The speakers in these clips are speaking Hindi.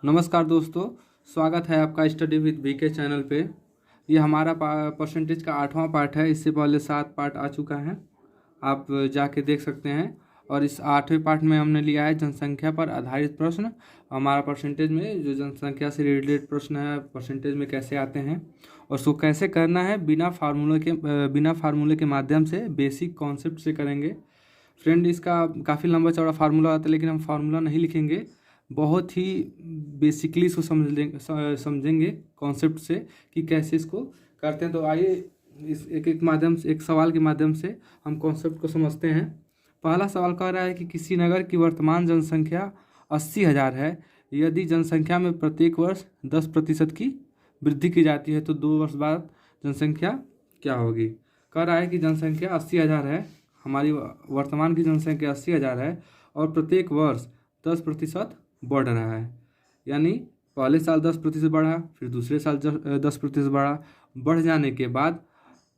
नमस्कार दोस्तों, स्वागत है आपका स्टडी विद बीके चैनल पे। ये हमारा परसेंटेज का 8वां पार्ट है। इससे पहले 7 पार्ट आ चुका है, आप जाके देख सकते हैं। और इस 8वें पार्ट में हमने लिया है जनसंख्या पर आधारित प्रश्न। हमारा परसेंटेज में जो जनसंख्या से रिलेटेड प्रश्न है, परसेंटेज में कैसे आते हैं और उसको कैसे करना है बिना फार्मूले के माध्यम से, बेसिक कॉन्सेप्ट से करेंगे। फ्रेंड, इसका काफ़ी लंबा चौड़ा फार्मूला आता है, लेकिन हम फार्मूला नहीं लिखेंगे, बहुत ही बेसिकली इसको समझेंगे कॉन्सेप्ट से कि कैसे इसको करते हैं। तो आइए इस एक माध्यम से, एक सवाल के माध्यम से हम कॉन्सेप्ट को समझते हैं। पहला सवाल कह रहा है कि किसी नगर की वर्तमान जनसंख्या 80,000 है। यदि जनसंख्या में प्रत्येक वर्ष 10% की वृद्धि की जाती है तो 2 वर्ष बाद जनसंख्या क्या होगी। कह रहा है कि जनसंख्या 80,000 है, हमारी वर्तमान की जनसंख्या 80,000 है और प्रत्येक वर्ष 10% बढ़ रहा है। यानी पहले साल 10% बढ़ा, फिर दूसरे साल 10% बढ़ा। बढ़ जाने के बाद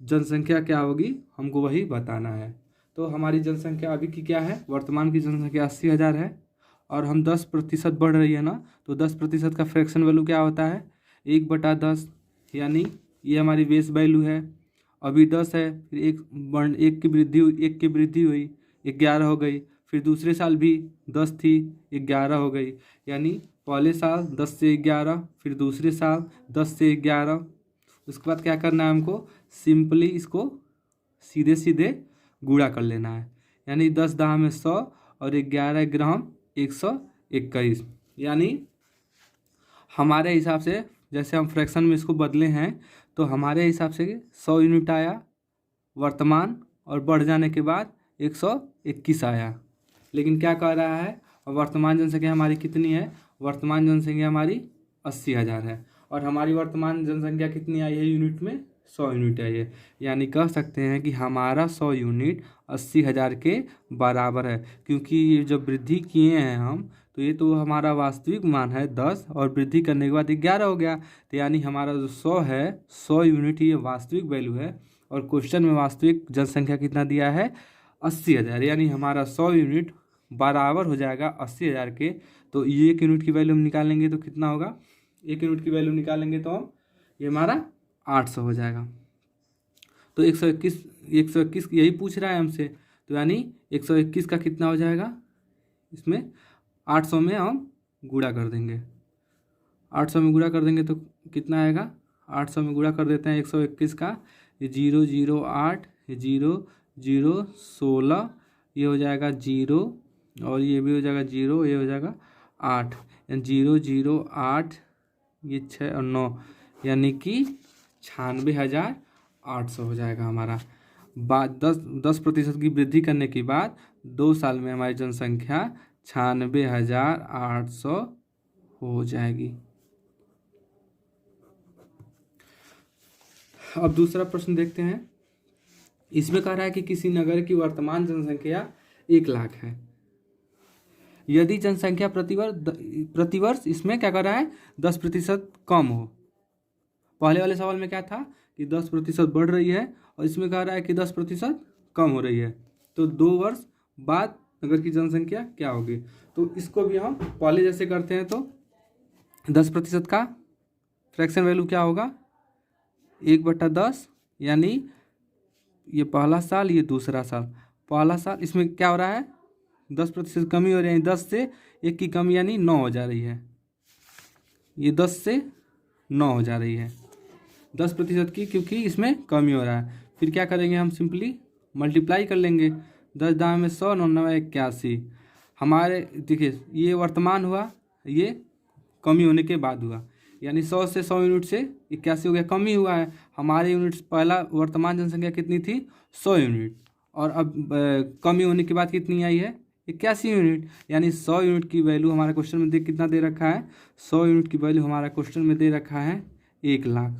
जनसंख्या क्या होगी हमको वही बताना है। तो हमारी जनसंख्या अभी की क्या है, वर्तमान की जनसंख्या 80,000 है और हम 10% बढ़ रही है ना, तो 10% का फ्रैक्शन वैल्यू क्या होता है, 1/10। यानी ये हमारी बेस वैल्यू है। अभी 10 है, फिर एक की वृद्धि हुई, 11 हो गई। फिर दूसरे साल भी 10 थी, 11 हो गई। यानी पहले साल 10 से 11, फिर दूसरे साल 10 से 11। उसके बाद क्या करना है हमको, सिंपली इसको सीधे सीधे गुणा कर लेना है। यानी 10 दहा में 100 और 11 ग्राम 121। यानी हमारे हिसाब से, जैसे हम फ्रैक्शन में इसको बदले हैं, तो हमारे हिसाब से 100 यूनिट आया वर्तमान, और बढ़ जाने के बाद 121 आया। लेकिन क्या कह रहा है, वर्तमान जनसंख्या हमारी कितनी है, वर्तमान जनसंख्या हमारी 80,000 है और हमारी वर्तमान जनसंख्या कितनी आई है यूनिट में, 100 यूनिट आई है। यानी कह सकते हैं कि हमारा 100 यूनिट 80,000 के बराबर है। क्योंकि ये जब वृद्धि किए हैं हम, तो ये तो हमारा वास्तविक मान है 10 और वृद्धि करने के बाद 11 हो गया। तो यानी हमारा जो 100 है, 100 यूनिट ये वास्तविक वैल्यू है। और क्वेश्चन में वास्तविक जनसंख्या कितना दिया है, 80,000। यानी हमारा 100 यूनिट बराबर हो जाएगा 80,000 के। तो ये 1 यूनिट की वैल्यू हम निकालेंगे तो कितना होगा, 1 यूनिट की वैल्यू निकालेंगे तो हम, ये हमारा 800 हो जाएगा। तो 121 यही पूछ रहा है हमसे। तो यानी 121 का कितना हो जाएगा, इसमें 800 में हम गुणा कर देंगे। 800 में गुणा कर देंगे तो कितना आएगा, 800 में गुणा कर देते हैं 121 का, ये 0 0 8, ये 0 0 16, ये हो जाएगा 0 और ये भी हो जाएगा 0, ये हो जाएगा 8, 0 0 8, ये 6 और 9, यानी कि 96,800 हो जाएगा हमारा। बाद 10% की वृद्धि करने के बाद 2 साल में हमारी जनसंख्या 96,800 हो जाएगी। अब दूसरा प्रश्न देखते हैं। इसमें कह रहा है कि किसी नगर की वर्तमान जनसंख्या 1 लाख है। यदि जनसंख्या प्रतिवर्ष इसमें क्या कर रहा है, 10% कम हो। पहले वाले सवाल में क्या था कि 10% बढ़ रही है और इसमें कह रहा है कि 10% कम हो रही है। तो 2 वर्ष बाद नगर की जनसंख्या क्या होगी। तो इसको भी हम पहले जैसे करते हैं। तो 10% का फ्रैक्शन वैल्यू क्या होगा, 1/10। यानी ये पहला साल, ये दूसरा साल। पहला साल इसमें क्या हो रहा है, 10% कमी हो रही है, 10 से 1 की कमी यानी 9 हो जा रही है। ये 10 से 9 हो जा रही है 10% की, क्योंकि इसमें कमी हो रहा है। फिर क्या करेंगे, हम सिंपली मल्टीप्लाई कर लेंगे। 10 दाम में 100, 9 9 81। हमारे देखिए ये वर्तमान हुआ, ये कमी होने के बाद हुआ। यानी 100 से 100 यूनिट से 81 हो गया, कमी हुआ है। हमारे यूनिट्स पहला वर्तमान जनसंख्या कितनी थी, 100 यूनिट, और अब कमी होने के बाद कितनी आई है, 81 यूनिट। यानी 100 यूनिट की वैल्यू हमारे क्वेश्चन में कितना दे रखा है, 100 यूनिट की वैल्यू हमारा क्वेश्चन में दे रखा है 1 लाख।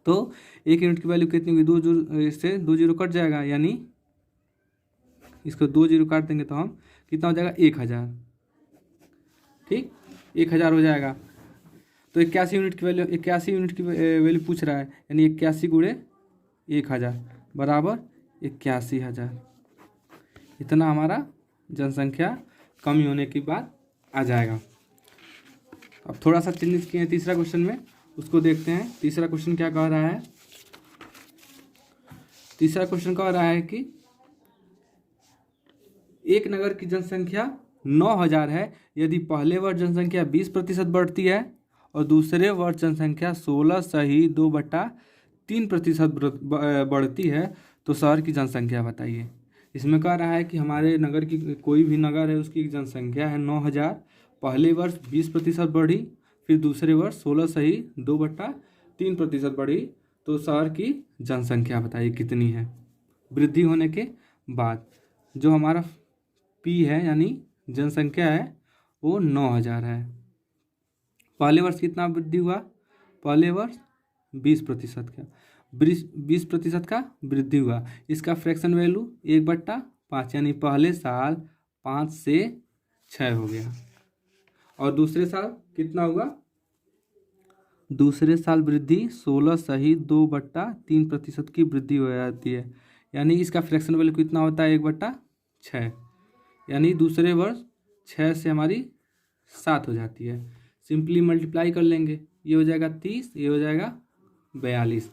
तो 1 यूनिट की वैल्यू कितनी हुई, 2 जीरो से 2 जीरो कट जाएगा। यानी इसको 2 जीरो काट देंगे तो हम कितना हो जाएगा, 1000। ठीक, 1000 हो जाएगा। तो 81 यूनिट की वैल्यू, 81 यूनिट की वैल्यू पूछ रहा है। यानी 81 गुणे 1000 बराबर 81,000। इतना हमारा जनसंख्या कमी होने के बाद आ जाएगा। अब थोड़ा सा चेंजेस किए हैं तीसरा क्वेश्चन में, उसको देखते हैं। तीसरा क्वेश्चन क्या कह रहा है? तीसरा क्वेश्चन कह रहा है कि एक नगर की जनसंख्या 9,000 है, यदि पहले वर्ष जनसंख्या 20% बढ़ती है और दूसरे वर्ष जनसंख्या 16/2/3% बढ़ती है तो शहर की जनसंख्या बताइए। इसमें कह रहा है कि हमारे नगर की कोई भी नगर है, उसकी जनसंख्या है 9,000, पहले वर्ष 20% बढ़ी, फिर दूसरे वर्ष 16/2/3% बढ़ी, तो शहर की जनसंख्या बताइए कितनी है वृद्धि होने के बाद। जो हमारा पी है यानी जनसंख्या है वो 9,000 है। पहले वर्ष कितना वृद्धि हुआ? पहले वर्ष 20% का 20% का वृद्धि हुआ। इसका फ्रैक्शन वैल्यू 1/5 यानी पहले साल 5 से 6 हो गया। और दूसरे साल कितना हुआ? दूसरे साल वृद्धि 16/2/3% की वृद्धि हो जाती है, यानी इसका फ्रैक्शन वैल्यू कितना होता है? 1/6, यानी दूसरे वर्ष 6 से हमारी 7 हो जाती है। सिंपली मल्टीप्लाई कर लेंगे, ये हो जाएगा 30, ये हो जाएगा 42,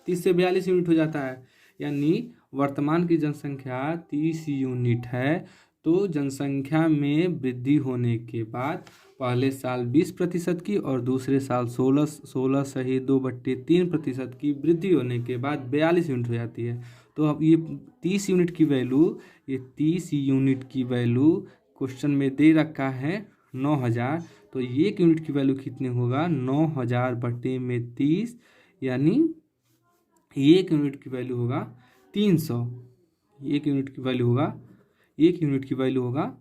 30 से 42 यूनिट हो जाता है, यानी वर्तमान की जनसंख्या 30 यूनिट है। तो जनसंख्या में वृद्धि होने के बाद पहले साल 20% की और दूसरे साल 16/2/3% की वृद्धि होने के बाद 42 यूनिट हो जाती है। तो अब ये 30 यूनिट की वैल्यू, ये 30 यूनिट की वैल्यू क्वेश्चन में दे रखा है 9,000, तो 1 यूनिट की वैल्यू कितनी होगा? 9,000 बटे में 30, यानी 1 यूनिट की वैल्यू होगा 300। 1 यूनिट की वैल्यू होगा 1 यूनिट की वैल्यू होगा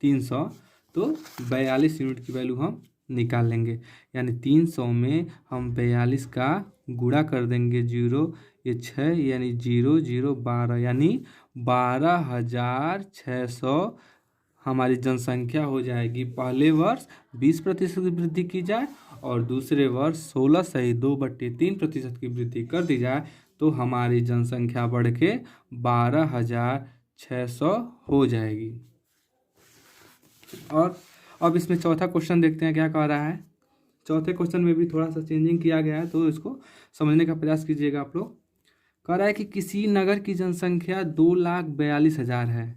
300। तो 42 यूनिट की वैल्यू हम निकाल लेंगे, यानी 300 में हम 42 का गुणा कर देंगे 0, ये 6 यानी 0 0 12, यानी 12,600 हमारी जनसंख्या हो जाएगी। पहले वर्ष 20% की वृद्धि की जाए और दूसरे वर्ष 16/2/3% की वृद्धि कर दी जाए तो हमारी जनसंख्या बढ़ के 12,600 हो जाएगी। और अब इसमें चौथा क्वेश्चन देखते हैं क्या कह रहा है। चौथे क्वेश्चन में भी थोड़ा सा चेंजिंग किया गया है, तो इसको समझने का प्रयास कीजिएगा आप लोग। कह रहा है कि किसी नगर की जनसंख्या 2,42,000 है,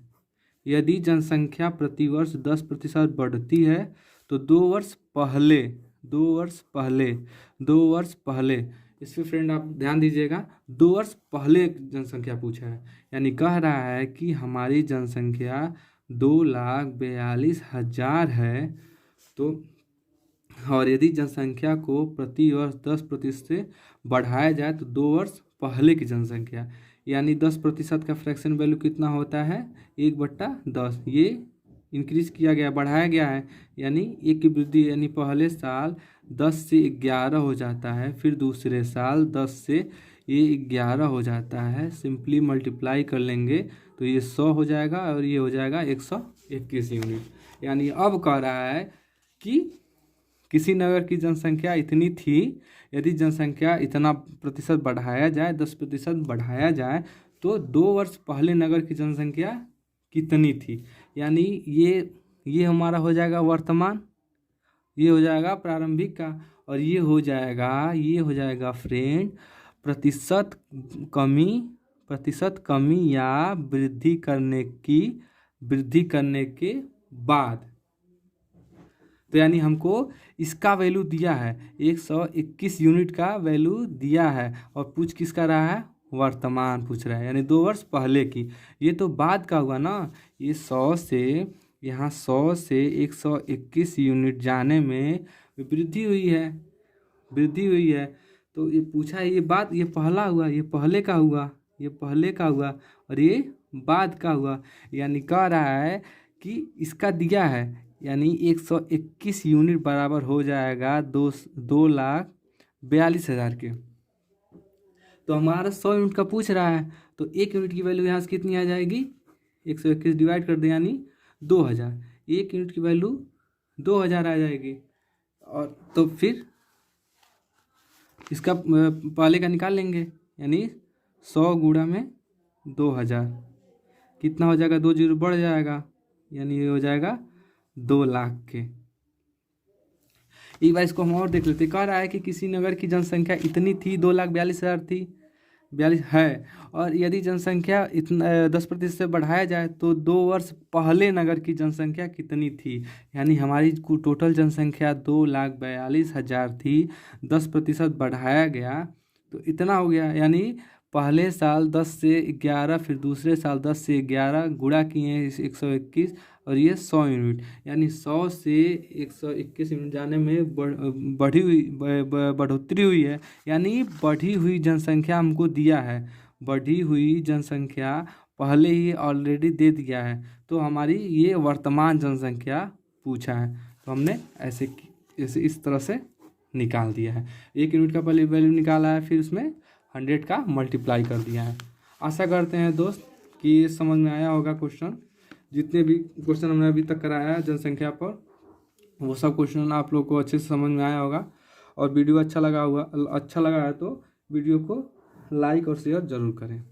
यदि जनसंख्या प्रतिवर्ष 10% बढ़ती है तो 2 वर्ष पहले इस पर फ्रेंड आप ध्यान दीजिएगा, 2 वर्ष पहले जनसंख्या पूछा है, यानी कह रहा है कि हमारी जनसंख्या 2,42,000 है, तो और यदि जनसंख्या को प्रति वर्ष 10% से बढ़ाया जाए तो 2 वर्ष पहले की जनसंख्या, यानी 10% का फ्रैक्शन वैल्यू कितना होता है? 1/10। ये इंक्रीज किया गया, बढ़ाया गया है, यानी 1 की वृद्धि, यानी पहले साल 10 से 11 हो जाता है, फिर दूसरे साल 10 से ये 11 हो जाता है। सिंपली मल्टीप्लाई कर लेंगे तो ये 100 हो जाएगा और ये हो जाएगा 121 यूनिट। यानी अब कह रहा है कि किसी नगर की जनसंख्या इतनी थी, यदि जनसंख्या इतना प्रतिशत बढ़ाया जाए, 10% बढ़ाया जाए, तो 2 वर्ष पहले नगर की जनसंख्या कितनी थी, यानी ये हमारा हो जाएगा वर्तमान, ये हो जाएगा प्रारंभिक का, और ये हो जाएगा फ्रेंड प्रतिशत कमी या वृद्धि करने के बाद। तो यानी हमको इसका वैल्यू दिया है 121 यूनिट का वैल्यू दिया है, और पूछ किसका रहा है? वर्तमान पूछ रहा है, यानी 2 वर्ष पहले की। ये तो बाद का हुआ ना, ये 100 से यहाँ 100 से 121 यूनिट जाने में वृद्धि हुई है। तो ये पूछा है, ये बाद, ये पहला हुआ, ये पहले का हुआ, और ये बाद का हुआ, यानी कह रहा है कि इसका दिया है, यानी 121 यूनिट बराबर हो जाएगा 2,42,000 के। तो हमारा 100 यूनिट का पूछ रहा है, तो 1 यूनिट की वैल्यू यहाँ से कितनी आ जाएगी? 121 डिवाइड कर दे, यानी 2,000। 1 यूनिट की वैल्यू 2,000 आ जाएगी। और तो फिर इसका पहले का निकाल लेंगे, यानी 100 गुणा में 2,000 कितना हो जाएगा? 2 जीरो बढ़ जाएगा, यानी ये हो जाएगा 2 लाख के। एक बार इसको हम और देख लेते। कह रहा है कि किसी नगर की जनसंख्या इतनी थी, 2,42,000 थी, 42 है, और यदि जनसंख्या इतना 10% से बढ़ाया जाए तो 2 वर्ष पहले नगर की जनसंख्या कितनी थी। यानी हमारी टोटल जनसंख्या 2,42,000 थी, 10% बढ़ाया गया तो इतना हो गया। यानी पहले साल 10 से 11, फिर दूसरे साल 10 से 11 गुणा किए 121, और ये 100 यूनिट, यानी 100 से 121 यूनिट जाने में बढ़ी हुई बढ़ोतरी हुई है। यानी बढ़ी हुई जनसंख्या हमको दिया है, बढ़ी हुई जनसंख्या पहले ही ऑलरेडी दे दिया है, तो हमारी ये वर्तमान जनसंख्या पूछा है, तो हमने ऐसे इस तरह से निकाल दिया है। 1 यूनिट का पहले वैल्यू निकाला है, फिर उसमें 100 का मल्टीप्लाई कर दिया है। आशा करते हैं दोस्त कि ये समझ में आया होगा क्वेश्चन। जितने भी क्वेश्चन हमने अभी तक कराया है जनसंख्या पर, वो सब क्वेश्चन आप लोग को अच्छे से समझ में आया होगा। और वीडियो अच्छा लगा है तो वीडियो को लाइक और शेयर ज़रूर करें।